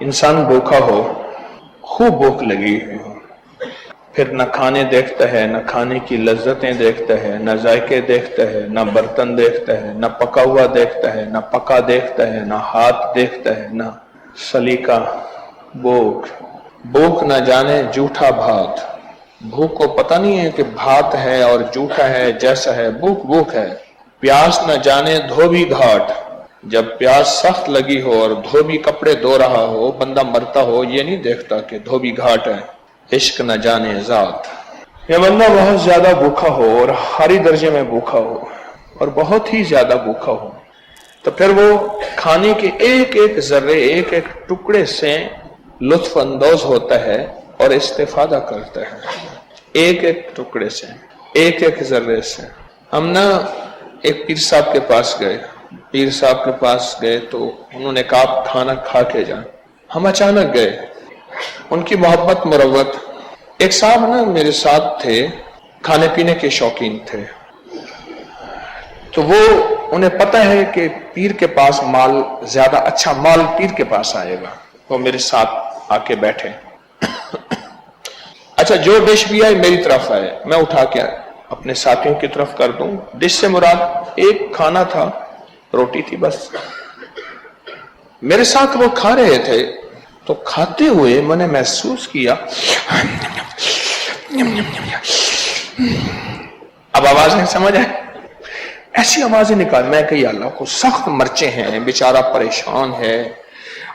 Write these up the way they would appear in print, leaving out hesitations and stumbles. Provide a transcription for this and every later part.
انسان بھوکا ہو، خوب بھوک لگی ہو، پھر نہ کھانے دیکھتا ہے، نہ کھانے کی لذتیں دیکھتا ہے، نہ ذائقے دیکھتا ہے، نہ برتن دیکھتا ہے، نہ پکا ہوا دیکھتا ہے، نہ پکا دیکھتا ہے، نہ ہاتھ دیکھتا ہے، نہ سلیقہ۔ بھوک نہ جانے جھوٹا بھات۔ بھوک کو پتہ نہیں ہے کہ بھات ہے اور جھوٹا ہے، جیسا ہے بھوک ہے۔ پیاس نہ جانے دھوبی گھاٹ۔ جب پیاس سخت لگی ہو اور دھوبی کپڑے دھو رہا ہو، بندہ مرتا ہو، یہ نہیں دیکھتا کہ دھوبی گھاٹ ہے۔ عشق نہ جانے ذات۔ یہ بندہ بہت زیادہ بھوکا ہو اور ہاری درجے میں بھوکا ہو اور بہت ہی زیادہ بھوکا ہو، تو پھر وہ کھانے کے ایک ایک ذرے، ایک ایک ٹکڑے سے لطف اندوز ہوتا ہے اور استفادہ کرتا ہے، ایک ایک ٹکڑے سے، ایک ایک ذرے سے۔ ہم نا ایک پیر صاحب کے پاس گئے، تو انہوں نے کہا آپ کھانا کھا کے جائیں۔ ہم اچانک گئے، ان کی محبت مروت۔ ایک صاحب نا میرے ساتھ تھے، کھانے پینے کے شوقین تھے، تو وہ انہیں پتہ ہے کہ پیر کے پاس مال زیادہ اچھا مال پیر کے پاس آئے گا، وہ میرے ساتھ آ کے بیٹھے۔ اچھا جو ڈش بھی آئے میری طرف آئے، میں اٹھا کے اپنے ساتھیوں کی طرف کر دوں۔ ڈش سے مراد ایک کھانا تھا، روٹی تھی بس۔ میرے ساتھ وہ کھا رہے تھے، تو کھاتے ہوئے میں نے محسوس کیا، اب آوازیں سمجھ آئے، ایسی آوازیں نکال۔ میں کہ یا اللہ کو سخت مرچیں ہیں، بیچارہ پریشان ہے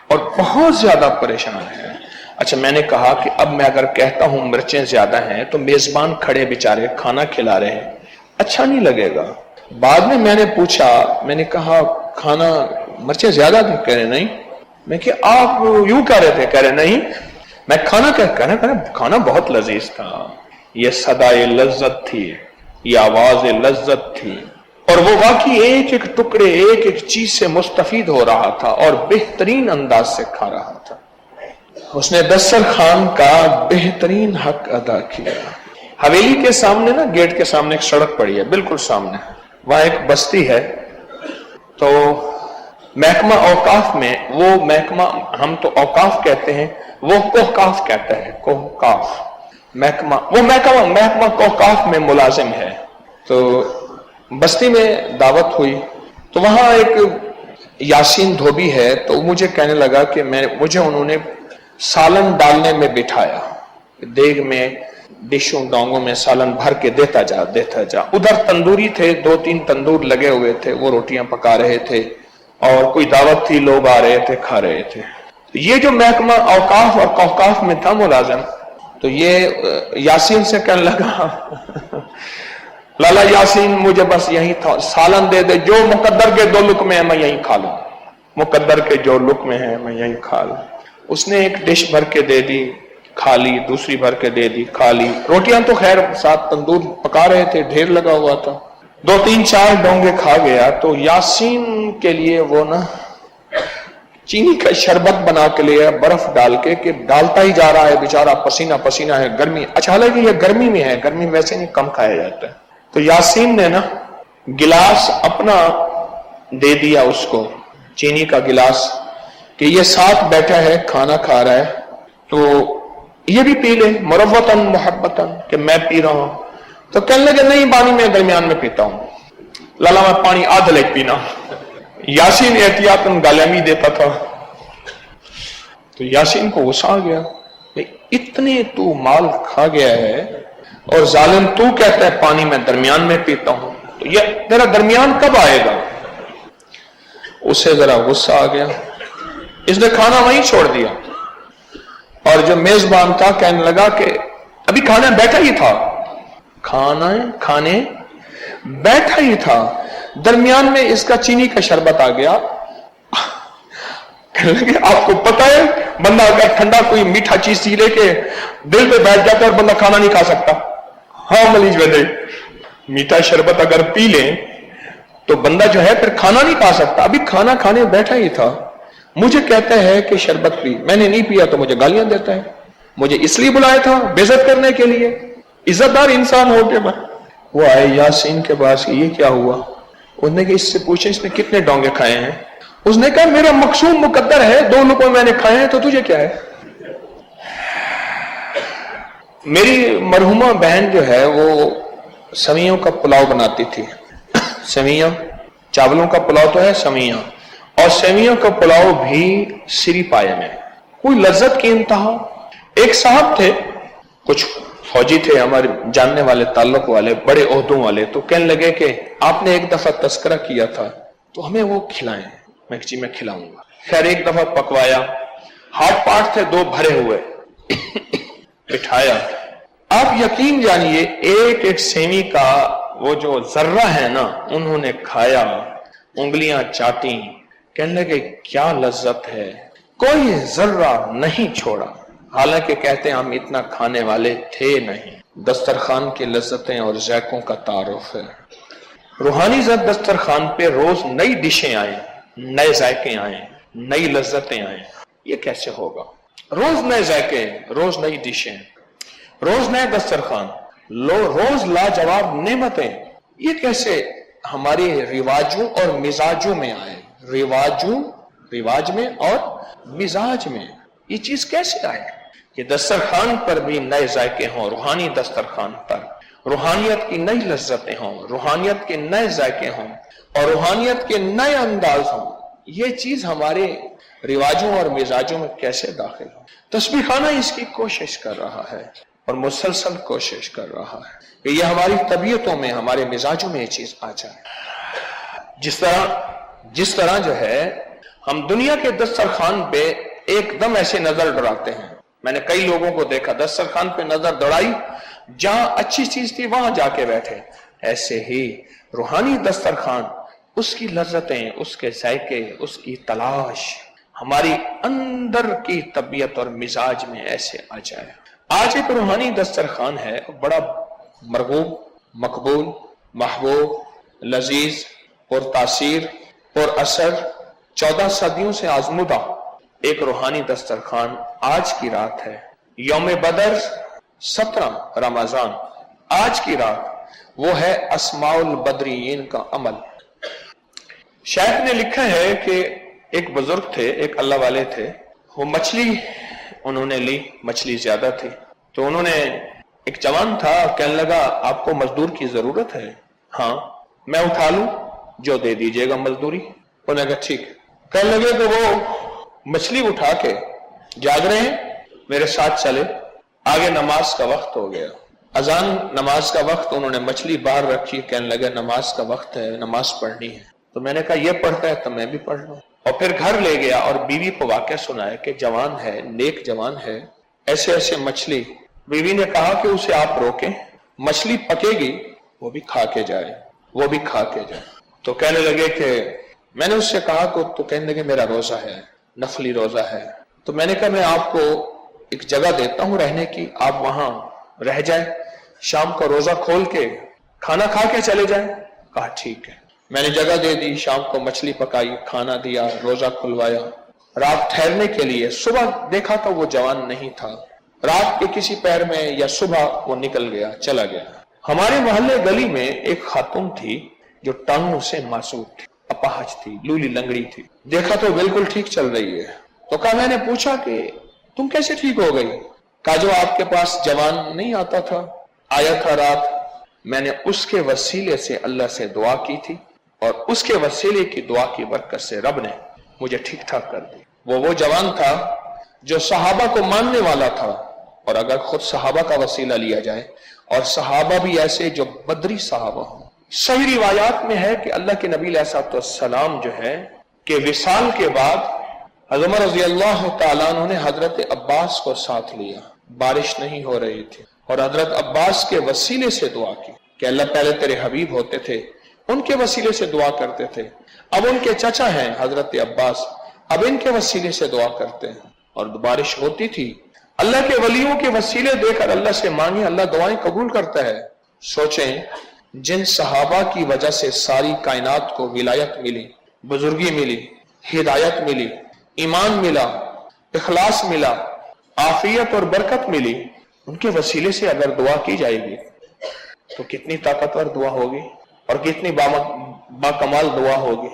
اور بہت زیادہ پریشان ہے۔ اچھا میں نے کہا کہ اب میں اگر کہتا ہوں مرچیں زیادہ ہیں تو میزبان کھڑے بیچارے کھانا کھلا رہے ہیں، اچھا نہیں لگے گا۔ بعد میں نے پوچھا، میں نے کہا کھانا مرچیں زیادہ تھیں؟ کہہ رہے نہیں۔ میں کہ آپ یوں کہہ رہے تھے؟ کہہ رہے نہیں، میں کھانا بہت لذیذ تھا، یہ صدائے لذت تھی، یہ آواز لذت تھی، اور وہ واقعی ایک ایک ٹکڑے، ایک ایک چیز سے مستفید ہو رہا تھا اور بہترین انداز سے کھا رہا تھا۔ اس نے دسترخوان کا بہترین حق ادا کیا۔ حویلی کے سامنے نا، گیٹ کے سامنے ایک سڑک پڑی ہے، بالکل سامنے، وہاں ایک بستی ہے۔ تو محکمہ اوقاف میں، وہ محکمہ ہم تو اوقاف کہتے ہیں، وہ کوہکاف کہتا ہے، کوہکاف محکمہ کوہکاف میں ملازم ہے۔ تو بستی میں دعوت ہوئی، تو وہاں ایک یاسین دھوبی ہے، تو مجھے کہنے لگا کہ مجھے انہوں نے سالن ڈالنے میں بٹھایا، دیگ میں ڈشوں ڈونگوں میں سالن بھر کے دیتا جا۔ ادھر تندوری تھے، 2-3 تندور لگے ہوئے تھے، وہ روٹیاں پکا رہے تھے، اور کوئی دعوت تھی، لوگ آ رہے تھے، کھا رہے تھے۔ یہ جو محکمہ اوقاف اور کوہکاف میں تھا ملازم، تو یہ یاسین سے کہنے لگا لالا یاسین مجھے بس یہی تھا سالن دے دے، جو مقدر کے 2 لقمے ہیں میں یہی کھا لوں، مقدر کے جو لقمے ہیں میں یہی کھا لوں۔ اس نے ایک ڈش بھر کے دے دی، کھا لی، دوسری بھر کے دے دی، کھا لی۔ روٹیاں تو خیر ساتھ تندور پکا رہے تھے، ڈھیر لگا ہوا تھا، 2-3-4 ڈونگے کھا گیا۔ تو یاسین کے لیے وہ نا چینی کا شربت بنا کے لیا، برف ڈال کے، کہ ڈالتا ہی جا رہا ہے، بیچارہ پسینہ پسینہ ہے، گرمی۔ اچھا حالانکہ یہ گرمی میں ہے، گرمی ویسے نہیں کم کھایا جاتا ہے۔ تو یاسین نے نا گلاس اپنا دے دیا اس کو، چینی کا گلاس، کہ یہ ساتھ بیٹھا ہے، کھانا کھا رہا ہے، تو یہ بھی پی لے مروتاً محبتاً، کہ میں پی رہا ہوں۔ تو کہنے لگے نہیں، پانی میں درمیان میں پیتا ہوں، لالا میں پانی آدھ لیک پینا۔ یاسین احتیاطاً گالے میں دیتا تھا۔ تو یاسین کو غصہ آ گیا، اتنے تو مال کھا گیا ہے اور ظالم تو کہتا ہے پانی میں درمیان میں پیتا ہوں، تو یہ تیرا درمیان کب آئے گا؟ اسے ذرا غصہ آ گیا، اس نے کھانا وہیں چھوڑ دیا، اور جو میزبان تھا کہنے لگا کہ ابھی کھانے بیٹھا ہی تھا، کھانے بیٹھا ہی تھا، درمیان میں اس کا چینی کا شربت آ گیا۔ کہنے لگے آپ کو پتہ ہے بندہ اگر ٹھنڈا کوئی میٹھا چیز سی لے کے دل پہ بیٹھ جاتا ہے اور بندہ کھانا نہیں کھا سکتا۔ ہاں ملیج ویدے، میٹھا شربت اگر پی لیں تو بندہ جو ہے پھر کھانا نہیں کھا سکتا۔ ابھی کھانا کھانے بیٹھا ہی تھا، مجھے کہتا ہے کہ شربت پی، میں نے نہیں پیا تو مجھے گالیاں دیتا ہے، مجھے اس لیے بلایا تھا بے عزت کرنے کے لیے، عزت دار انسان ہو کے میں۔ وہ آئے یاسین کے پاس، یہ کیا ہوا؟ انہوں نے کہ اس سے پوچھیں اس نے کتنے ڈونگے کھائے ہیں؟ اس نے کہا میرا مقصود مقدر ہے، 2 لقمے میں نے کھائے ہیں تو تجھے کیا ہے؟ میری مرحومہ بہن جو ہے وہ سویوں کا پلاؤ بناتی تھی. سویاں، چاولوں کا پلاؤ تو ہے سویاں، اور سویوں کا پلاؤ بھی سری پائے میں، کوئی لذت کی انتہا. ایک صاحب تھے، کچھ فوجی تھے ہمارے جاننے والے، تعلق والے، بڑے عہدوں والے، تو کہنے لگے کہ آپ نے ایک دفعہ تذکرہ کیا تھا تو ہمیں وہ کھلائیں. میں جی میں کھلاؤں گا. خیر ایک دفعہ پکوایا، ہاٹ پاٹ تھے 2 بھرے ہوئے، بٹھایا. آپ یقین جانیے ایک ایک سیوی کا وہ جو ذرہ ہے نا انہوں نے کھایا، انگلیاں چاٹیں، کہنے لگے کیا لذت ہے، کوئی ذرہ نہیں چھوڑا. حالانکہ کہتے ہیں ہم اتنا کھانے والے تھے نہیں. دسترخوان کی لذتیں اور ذائقوں کا تعارف ہے. روحانی دسترخوان پہ روز نئی ڈشیں آئیں، نئے ذائقے آئیں، نئی لذتیں آئیں. یہ کیسے ہوگا؟ روز نئے ذائقے، روز نئی ڈشیں، روز نئے دسترخوان، روز لاجواب نعمتیں. یہ کیسے ہمارے رواجوں اور مزاجوں میں آئے؟ رواج میں اور مزاج میں یہ چیز کیسے آئے کہ دسترخوان پر بھی نئے ذائقے ہوں؟ روحانی دسترخوان پر روحانیت کی نئی لذتیں ہوں، روحانیت کے نئے ذائقے ہوں، اور روحانیت کے نئے انداز ہوں. یہ چیز ہمارے رواجوں اور مزاجوں میں کیسے داخل ہو؟ تسبیح خانہ اس کی کوشش کر رہا ہے اور مسلسل کوشش کر رہا ہے کہ یہ ہماری طبیعتوں میں، ہمارے مزاجوں میں یہ چیز آ جائے. جس طرح جو ہے ہم دنیا کے دسترخوان پہ ایک دم ایسے نظر ڈراتے ہیں. میں نے کئی لوگوں کو دیکھا دسترخوان پہ نظر دوڑائی، جہاں اچھی چیز تھی وہاں جا کے بیٹھے. ایسے ہی روحانی دسترخوان، اس کی لذتیں، اس کے ذائقے، اس کی تلاش ہماری اندر کی طبیعت اور مزاج میں ایسے آ جائے. آج ایک روحانی دسترخوان ہے، بڑا مرغوب، مقبول، محبوب، لذیذ، پر تاثیر، پر اثر، 14 صدیوں سے آزمودہ ایک روحانی دسترخوان آج کی رات ہے. یوم بدر 17 رمضان، آج کی رات وہ ہے اسماء البدریین کا عمل. شیخ نے لکھا ہے کہ ایک بزرگ تھے، ایک اللہ والے تھے، وہ مچھلی انہوں نے لی، مچھلی زیادہ تھی تو انہوں نے، ایک جوان تھا، کہنے لگا آپ کو مزدور کی ضرورت ہے؟ ہاں. میں اٹھا لوں؟ جو دے دیجئے گا مزدوری. انہوں نے کہا ٹھیک. کہنے لگے کہ وہ مچھلی اٹھا کے جاگ رہے ہیں، میرے ساتھ چلے. آگے نماز کا وقت ہو گیا، اذان نماز کا وقت، انہوں نے مچھلی باہر رکھی، کہنے لگے نماز کا وقت ہے، نماز پڑھنی ہے. تو میں نے کہا یہ پڑھتا ہے تو میں بھی پڑھ لوں. اور پھر گھر لے گیا اور بیوی کو واقعہ سنایا کہ جوان ہے، نیک جوان ہے، ایسے ایسے مچھلی. بیوی نے کہا کہ اسے آپ روکیں، مچھلی پکے گی وہ بھی کھا کے جائے، وہ بھی کھا کے جائے. تو کہنے لگے کہ میں نے اس سے کہا کہ تو کہنے لگے میرا روزہ ہے، نفلی روزہ ہے. تو میں نے کہا میں آپ کو ایک جگہ دیتا ہوں رہنے کی، آپ وہاں رہ جائیں، شام کو روزہ کھول کے کھانا کھا کے چلے جائیں. کہا ٹھیک ہے. میں نے جگہ دے دی، شام کو مچھلی پکائی، کھانا دیا، روزہ کھلوایا. رات ٹھہرنے کے لیے صبح دیکھا تو وہ جوان نہیں تھا، رات کے کسی پہر میں یا صبح وہ نکل گیا، چلا گیا. ہمارے محلے گلی میں ایک خاتون تھی جو ٹانگوں سے معصوب تھی، اپاہج تھی، لولی لنگڑی تھی. دیکھا تو بالکل ٹھیک چل رہی ہے. تو کہا، میں نے پوچھا کہ تم کیسے ٹھیک ہو گئی؟ کہا جو آپ کے پاس جوان نہیں آتا تھا، آیا تھا رات، میں نے اس کے وسیلے سے اللہ سے دعا کی تھی اور اس کے وسیلے کی دعا کی برکت سے رب نے مجھے ٹھیک ٹھاک کر دی. وہ جوان تھا جو صحابہ کو ماننے والا تھا، اور اگر خود صحابہ کا وسیلہ لیا جائے اور صحابہ بھی ایسے جو بدری صحابہ ہوں. صحیح روایات میں ہے کہ اللہ کے نبی علیہ السلام جو ہے کہ وصال کے بعد حضرت عمر رضی اللہ تعالیٰ عنہ نے حضرت عباس کو ساتھ لیا. بارش نہیں ہو رہی تھی اور حضرت عباس کے وسیلے سے دعا کی کہ اللہ پہلے تیرے حبیب ہوتے تھے، ان کے وسیلے سے دعا کرتے تھے، اب ان کے چچا ہیں حضرت عباس، اب ان کے وسیلے سے دعا کرتے ہیں اور بارش ہوتی تھی. اللہ کے ولیوں کے وسیلے دے کر اللہ سے مانگے، اللہ دعائیں قبول کرتا ہے. سوچیں جن صحابہ کی وجہ سے ساری کائنات کو ولایت ملی، بزرگی ملی، ہدایت ملی، ایمان ملا، اخلاص ملا، عافیت اور برکت ملی، ان کے وسیلے سے اگر دعا کی جائے گی تو کتنی طاقتور دعا ہوگی اور کتنی باکمال دعا ہوگی.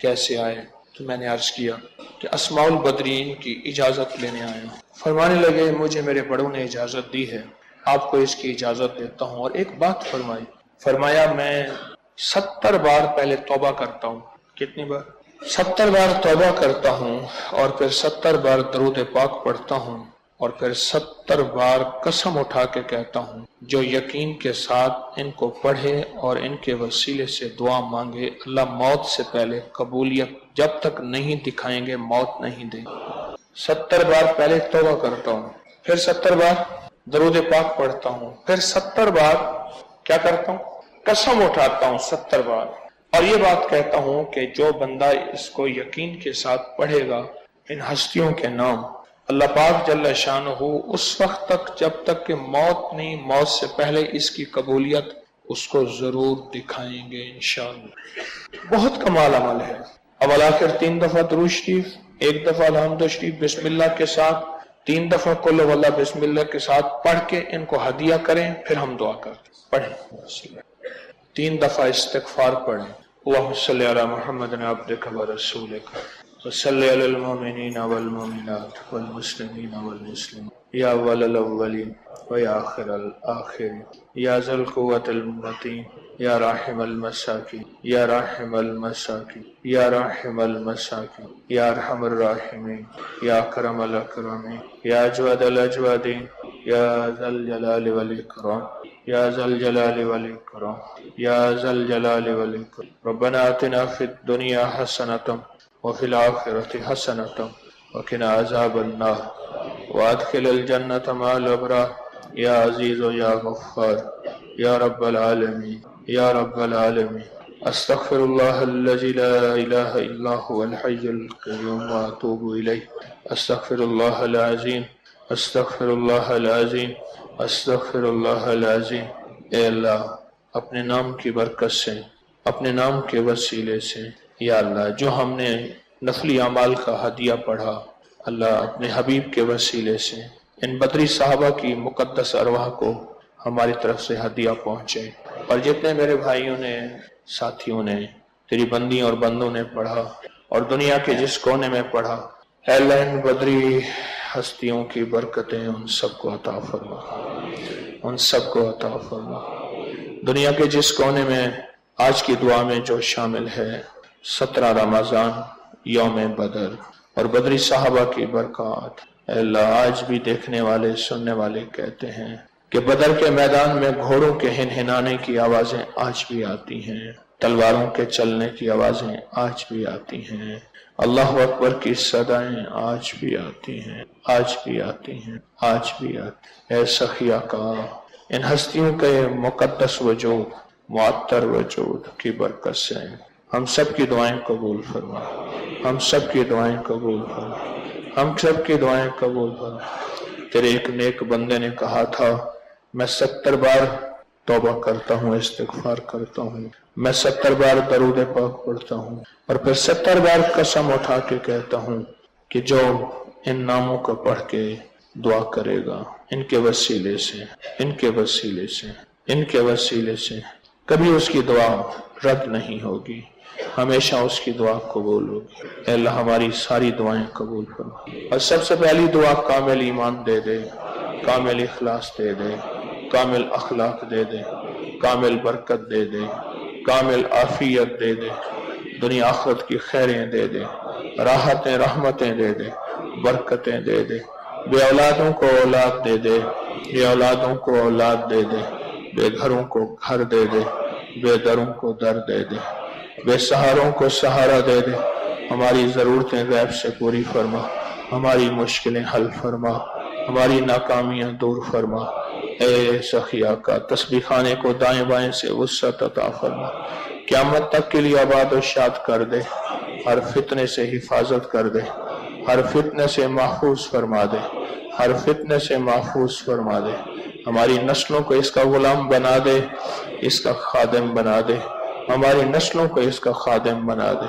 کیسے آئے؟ تو میں نے عرض کیا کہ اسماء البدرین کی اجازت لینے آیا ہوں۔ فرمانے لگے مجھے میرے بڑوں نے اجازت دی ہے، آپ کو اس کی اجازت دیتا ہوں۔ اور ایک بات فرمائی، فرمایا میں 70 بار پہلے توبہ کرتا ہوں۔ کتنی بار؟ 70 بار توبہ کرتا ہوں، اور پھر 70 بار درود پاک پڑھتا ہوں، اور پھر 70 بار قسم اٹھا کے کہتا ہوں جو یقین کے ساتھ ان کو پڑھے اور ان کے وسیلے سے دعا مانگے، اللہ موت سے پہلے قبولیت جب تک نہیں دکھائیں گے موت نہیں دیں گے۔ 70 بار پہلے توبہ کرتا ہوں، پھر 70 بار درود پاک پڑھتا ہوں، پھر 70 بار کیا کرتا ہوں؟ قسم اٹھاتا ہوں 70 بار، اور یہ بات کہتا ہوں کہ جو بندہ اس کو یقین کے ساتھ پڑھے گا ان ہستیوں کے نام، اللہ پاک جل شانہ اس وقت تک جب تک کہ موت نہیں، موت سے پہلے اس کی قبولیت اس کو ضرور دکھائیں گے انشاءاللہ۔ بہت کمال عمل ہے۔ اول آخر 3 دفعہ درود شریف، 1 دفعہ الحمد شریف بسم اللہ کے ساتھ، 3 دفعہ قل هو اللہ بسم اللہ کے ساتھ پڑھ کے ان کو ہدیہ کریں، پھر ہم دعا کرتے پڑھیں۔ 3 دفعہ استغفار پڑھیں، اللہم صلی علی محمد عبدک و رسولک وصلی علی المؤمنین والمؤمنات والمسلمین والمسلمات یا اول الاولین و یا آخر الآخرین یا ذی القوة المتین یا راحم المساکین یا راحم المساکین یا راحم المساکین یا ارحم الراحمین یا اکرم الاکرمین یا اجود الاجودین یا ذی الجلال والاکرام یا ذی الجلال والاکرام یا ذی الجلال والاکرام۔ ربنا آتنا فی الدنیا حسنۃ وفی الآخرۃ حسنۃ وقنا عذاب النار وادخل الجنۃ مع الابرار یا عزیز و یا غفار یا رب العالمین یا رب العالمین۔ استغفر اللہ الذی لا الہ الا هو الحی القیوم واتوب الیہ۔ استغفر اللہ العظیم، استغفر اللہ العظیم، استغفر اللہ العظیم۔ اے اللہ اپنے نام کی برکت سے، اپنے نام کے وسیلے سے، یا اللہ جو ہم نے نفلی اعمال کا ہدیہ پڑھا، اللہ اپنے حبیب کے وسیلے سے ان بدری صحابہ کی مقدس ارواح کو ہماری طرف سے ہدیہ پہنچے، اور جتنے میرے بھائیوں نے، ساتھیوں نے، تیری بندی اور بندوں نے پڑھا اور دنیا کے جس کونے میں پڑھا، اے اللہ ان بدری ہستیوں کی برکتیں ان سب کو عطا فرما، ان سب کو عطا فرما۔ دنیا کے جس کونے میں آج کی دعا میں جو شامل ہے، 17 رمضان، یوم بدر اور بدری صحابہ کی برکات، اے اللہ آج بھی دیکھنے والے سننے والے کہتے ہیں کہ بدر کے میدان میں گھوڑوں کے ہنہنانے کی آوازیں آج بھی آتی ہیں، تلواروں کے چلنے کی آوازیں آج بھی آتی ہیں، اللہ اکبر کی صدائیں آج بھی آتی ہیں، آج بھی آتی ہیں، آج بھی آتی ہیں۔ اے سخی آقا ان ہستیوں کے مقدس وجود، معطر وجود کی برکت سے ہم سب کی دعائیں قبول فرما، ہم سب کی دعائیں قبول فرما، ہم سب کی دعائیں قبول فرما۔ تیرے ایک نیک بندے نے کہا تھا میں 70 بار توبہ کرتا ہوں، استغفار کرتا ہوں، میں 70 بار درود پاک پڑھتا ہوں، اور پھر 70 بار قسم اٹھا کے کہتا ہوں کہ جو ان ناموں کو پڑھ کے دعا کرے گا، ان کے وسیلے سے، ان کے وسیلے سے، ان کے وسیلے سے کبھی اس کی دعا رد نہیں ہوگی، ہمیشہ اس کی دعا قبول ہوگی۔ اے اللہ ہماری ساری دعائیں قبول فرما، اور سب سے پہلی دعا کامل ایمان دے دے، کامل اخلاص دے دے، کامل اخلاق دے دے، کامل برکت دے دے، کامل عافیت دے دے، دنیا آخرت کی خیریں دے دے، راحتیں رحمتیں دے دے، برکتیں دے دے، بے اولادوں کو اولاد دے دے، بے اولادوں کو اولاد دے دے، بے گھروں کو گھر دے دے، بے دروں کو در دے دے، بے سہاروں کو سہارا دے دے، ہماری ضرورتیں غیب سے پوری فرما، ہماری مشکلیں حل فرما، ہماری ناکامیاں دور فرما۔ اے سخی آقا تسبیح خانے کو دائیں بائیں سے وسعت عطا فرما، قیامت تک کے لیے آباد و شاد کر دے، ہر فتنے سے حفاظت کر دے، ہر فتنے سے محفوظ فرما دے، ہر فتنے سے محفوظ فرما دے، ہماری نسلوں کو اس کا غلام بنا دے، اس کا خادم بنا دے، ہماری نسلوں کو اس کا خادم بنا دے۔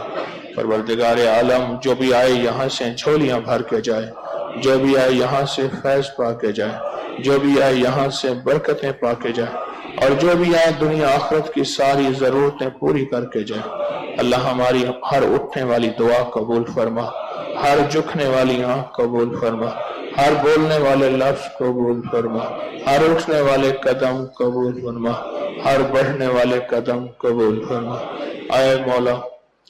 پروردگار عالم جو بھی آئے یہاں سے جھولیاں بھر کے جائے، جو بھی آئے یہاں سے فیض پا کے جائے، جو بھی آئے یہاں سے برکتیں پا کے جائے، اور جو بھی آئے دنیا آخرت کی ساری ضرورتیں پوری کر کے جائے۔ اللہ ہماری ہر اٹھنے والی دعا قبول فرما، ہر جھکنے والی آنکھ قبول فرما، ہر بولنے والے لفظ قبول فرما، ہر اٹھنے والے قدم قبول فرما، ہر بڑھنے والے قدم قبول فرما۔ اے مولا،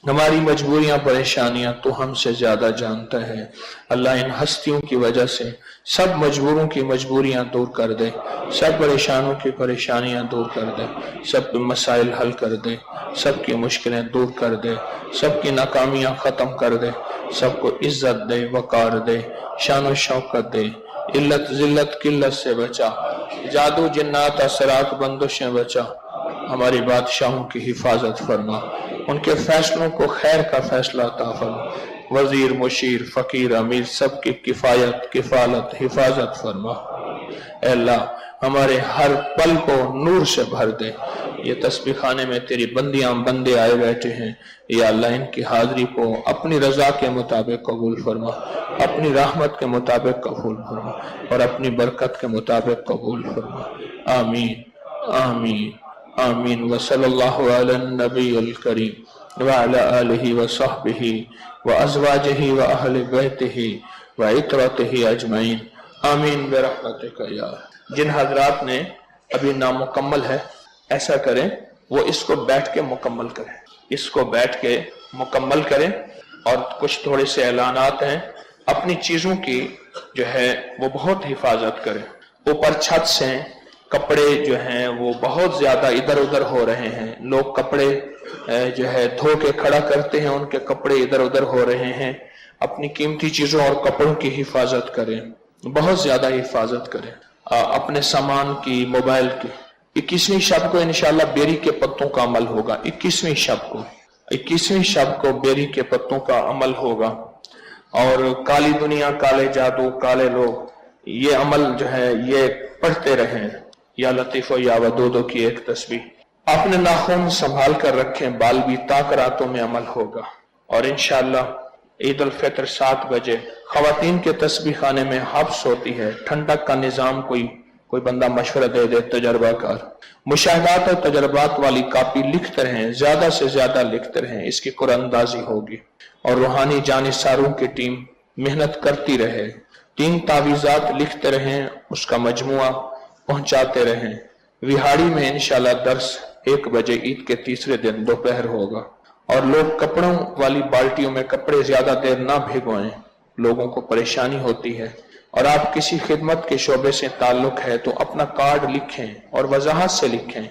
ہماری مجبوریاں پریشانیاں تو ہم سے زیادہ جانتا ہے۔ اللہ ان ہستیوں کی وجہ سے سب مجبوروں کی مجبوریاں دور کر دے، سب پریشانوں کی پریشانیاں دور کر دے، سب مسائل حل کر دے، سب کی مشکلیں دور کر دے، سب کی ناکامیاں ختم کر دے، سب کو عزت دے، وقار دے، شان و شوکت دے، علت ذلت قلت سے بچا، جادو جنات اثرات بندشیں بچا، ہماری بادشاہوں کی حفاظت فرما، ان کے فیصلوں کو خیر کا فیصلہ عطا فرما، وزیر مشیر فقیر امیر سب کی کفایت کفالت حفاظت فرما۔ اے اللہ ہمارے ہر پل کو نور سے بھر دے۔ یہ تسبیح خانے میں تیری بندیاں بندے آئے بیٹھے ہیں، یا اللہ ان کی حاضری کو اپنی رضا کے مطابق قبول فرما، اپنی رحمت کے مطابق قبول فرما اور اپنی برکت کے مطابق قبول فرما۔ آمین آمین آمین۔ وصلی اللہ علی النبی الکریم وعلی آلہ وصحبہ وازواجہ واہل بیتہ وعترتہ اجمعین آمین برحمتک یا۔ جن حضرات نے ابھی نامکمل ہے ایسا کریں وہ اس کو بیٹھ کے مکمل کریں، اس کو بیٹھ کے مکمل کریں۔ اور کچھ تھوڑے سے اعلانات ہیں، اپنی چیزوں کی جو ہے وہ بہت حفاظت کریں۔ اوپر چھت سے کپڑے جو ہیں وہ بہت زیادہ ادھر ادھر ہو رہے ہیں، لوگ کپڑے جو ہے دھو کے کھڑا کرتے ہیں، ان کے کپڑے ادھر ادھر ہو رہے ہیں۔ اپنی قیمتی چیزوں اور کپڑوں کی حفاظت کریں، بہت زیادہ حفاظت کریں، اپنے سامان کی، موبائل کی۔ 21ویں شب کو انشاءاللہ بیری کے پتوں کا عمل ہوگا، 21ویں شب کو بیری کے پتوں کا عمل ہوگا۔ اور کالی دنیا، کالے جادو، کالے لوگ، یہ عمل جو ہے یہ پڑھتے رہیں۔ یا لطیف و یا ودودو کی ایک تسبیح اپنے ناخن سنبھال کر رکھیں، بال بھی تاک راتوں میں عمل ہوگا۔ اور انشاءاللہ عید الفطر 7 بجے خواتین کے تسبیح خانے میں حبس ہوتی ہے، ٹھنڈک کا نظام کوئی بندہ مشورہ دے دے، تجربہ کار مشاہدات اور تجربات والی کاپی لکھتے رہیں، زیادہ سے زیادہ لکھتے رہیں، اس کی قرآن اندازی ہوگی۔ اور روحانی جانثاروں کی ٹیم محنت کرتی رہے، 3 تعویذات لکھتے رہیں، اس کا مجموعہ پہنچاتے رہیں۔ وہاڑی میں انشاءاللہ درس 1 بجے عید کے تیسرے دن دوپہر ہوگا۔ اور لوگ کپڑوں والی بالٹیوں میں کپڑے زیادہ دیر نہ بھگوئیں، لوگوں کو پریشانی ہوتی ہے۔ اور آپ کسی خدمت کے شعبے سے تعلق ہے تو اپنا کارڈ لکھیں اور وضاحت سے لکھیں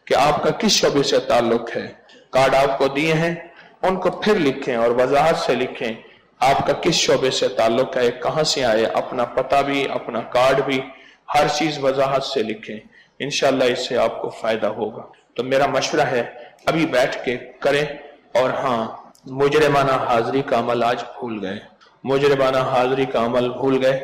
کہ آپ کا کس شعبے سے تعلق ہے۔ کارڈ آپ کو دیے ہیں ان کو پھر لکھیں اور وضاحت سے لکھیں آپ کا کس شعبے سے تعلق ہے، کہاں سے آئے، اپنا پتہ بھی، اپنا کارڈ بھی، ہر چیز وضاحت سے لکھیں۔ انشاءاللہ اس سے آپ کو فائدہ ہوگا۔ تو میرا مشورہ ہے ابھی بیٹھ کے کریں۔ اور ہاں، مجرمانہ حاضری کا عمل آج بھول گئے، مجرمانہ حاضری کا عمل بھول گئے۔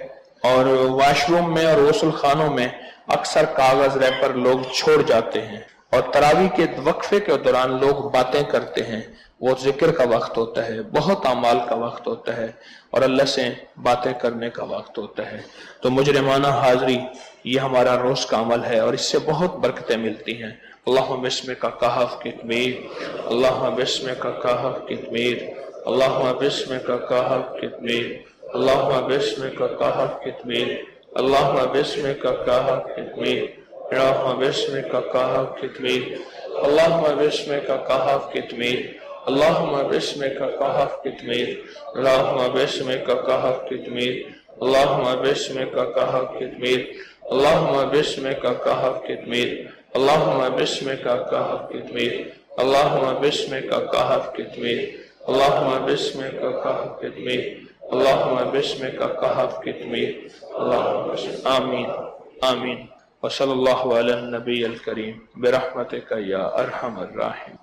اور واش روم میں اور غسل خانوں میں اکثر کاغذ ریپر لوگ چھوڑ جاتے ہیں، اور تراویح کے وقفے کے دوران لوگ باتیں کرتے ہیں۔ وہ ذکر کا وقت ہوتا ہے، بہت اعمال کا وقت ہوتا ہے، اور اللہ سے باتیں کرنے کا وقت ہوتا ہے۔ تو مجرمانہ حاضری یہ ہمارا روز کا عمل ہے، اور اس سے بہت برکتیں ملتی ہیں۔ اللہم بسمک کہف کتمیر، اللہم بسمک کہف کتمیر، اللہم بسمک کہف کتمیر، اللہم بسمک کہف کتمیر، اللہم بسمک کہف کتمیر، اللہم بسمک کہف کتمیر، اللہم بسمک کہف کتمیر، اللہم بسمک کہف کتمیر، اللہم بسمک کہف کتمیر، اللہم بسمک کہف کتمیر، اللہم بسمک کہف کتمیر، اللہم بسمک کہف کتمیر، اللہم بسمک کہف کتمیر، اللہم بسمک کہف کتمیر، اللہم بسمک کہف کتمیر، اللہم بسمک۔ آمین آمین۔ وصلی اللہ علی النبی الکریم برحمتک یا ارحم الراحمین۔